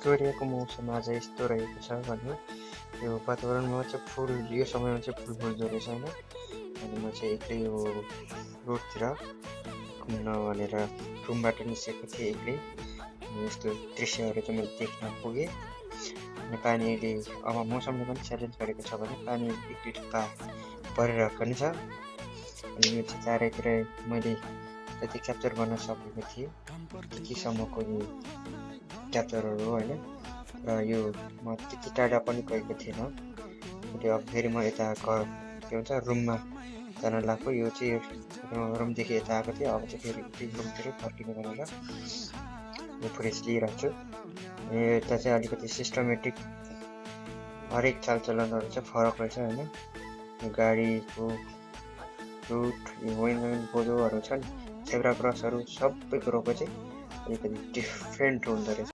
विक्टोरियाको मौसम आज यस्तो रहेको छ भने यो वातावरणमा चाहिँ फुल यो समयमा चाहिँ फुल फुल्दो रहेछ होइन। अनि म चाहिँ एक्लै यो रोडतिर घुम्न भनेर रुमबाट निस्केको थिएँ एक्लै। यस्तो दृश्यहरू चाहिँ मैले देख्न पुगेँ। अनि पानीले अब मौसमले पनि च्यालेन्ज गरेको छ भने पानी एक दुई थुप्पा परिरहेको पनि छ। अनि यो चाहिँ चारैतिर मैले जति क्याप्चर गर्न सकेको थिएँ त्यतिसम्मको यो क्याप्चरहरू हो होइन। र यो म त्यति टाढा पनि गएको थिएन। अब फेरि म यता के भन्छ रुममा जान लाग्यो। यो चाहिँ रुमदेखि यता आएको थिएँ। अब चाहिँ फेरि त्यही रुमतिरै फर्किनु भनेर यो फुटेज लिइरहेको छु। यता चाहिँ अलिकति सिस्टमेटिक हरेक चालचलनहरू चाहिँ फरक रहेछ होइन। यो गाडीको रुट यो वेन बोजोहरू छन् जेब्रा क्रसहरू सबैको रोको चाहिँ अलिकति डिफ्रेन्ट हुँदो रहेछ।